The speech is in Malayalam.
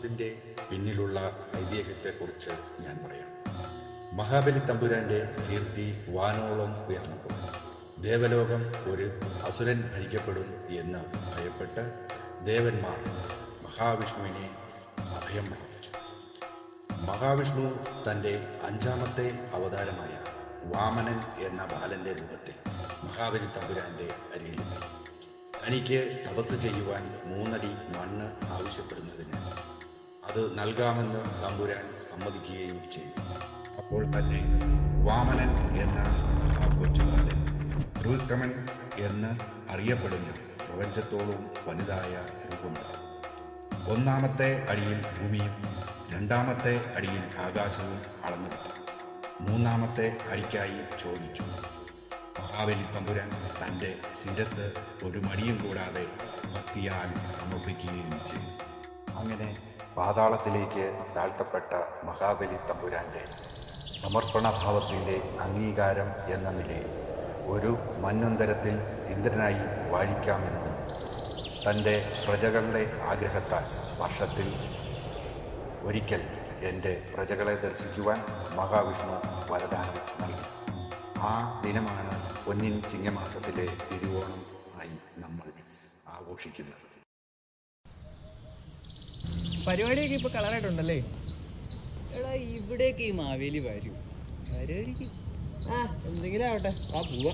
അതിൻ്റെ പിന്നിലുള്ള ഐതിഹ്യത്തെക്കുറിച്ച് ഞാൻ പറയാം. മഹാബലി തമ്പുരാൻ്റെ കീർത്തി വാനോളം ഉയർന്നപ്പോൾ ദേവലോകം ഒരു അസുരൻ ഭരിക്കപ്പെടും എന്ന് ഭയപ്പെട്ട് ദേവന്മാർ മഹാവിഷ്ണുവിനെ അഭയം പ്രാപിച്ചു. മഹാവിഷ്ണു തൻ്റെ 5ാമത്തെ അവതാരമായ വാമനൻ എന്ന ബാലൻ്റെ രൂപത്തിൽ മഹാബലി തമ്പുരാൻ്റെ അരികിലെത്തി. തനിക്ക് തപസ് ചെയ്യുവാൻ 3 അടി മണ്ണ് ആവശ്യപ്പെടുന്നതിന് അത് നൽകാമെന്ന് തമ്പുരാൻ സമ്മതിക്കുകയും ചെയ്തു. അപ്പോൾ തന്നെ വാമനൻ എന്ന ആ കൊച്ചുബാലൻ ത്രിവിക്രമൻ എന്ന് അറിയപ്പെടുന്ന പ്രപഞ്ചത്തോളം വലുതായ രൂപമുണ്ട്. 1ാമത്തെ അടിയിൽ ഭൂമിയും 2ാമത്തെ അടിയിൽ ആകാശവും അളന്നു. 3ാമത്തെ അടിക്കായി ചോദിച്ചു. മഹാബലി തമ്പുരാൻ തൻ്റെ ശിരസ് ഒരു മടിയും കൂടാതെ ഭക്തിയാൽ സമർപ്പിക്കുകയും ചെയ്തു. അങ്ങനെ പാതാളത്തിലേക്ക് താഴ്ത്തപ്പെട്ട മഹാബലി തമ്പുരാൻ്റെ സമർപ്പണഭാവത്തിൻ്റെ അംഗീകാരം എന്ന നിലയിൽ ഒരു മന്വന്തരത്തിൽ ഇന്ദ്രനായി വാഴിക്കാമെന്നും തൻ്റെ പ്രജകളുടെ ആഗ്രഹത്താൽ വർഷത്തിൽ ഒരിക്കൽ എൻ്റെ പ്രജകളെ ദർശിക്കുവാൻ മഹാവിഷ്ണു വരദാനം നൽകി. ആ ദിനമാണ് പൊന്നിൻ ചിങ്ങമാസത്തിലെ തിരുവോണം ആയി നമ്മൾ ആഘോഷിക്കുന്നത്. പരിപാടിയൊക്കെ ഇപ്പൊ കളറായിട്ടുണ്ടല്ലേ? എടാ ഇവിടേക്ക് ഈ മാവേലി വരുമായിരിക്കും. എന്തെങ്കിലും ആവട്ടെ, ആ പോവാ.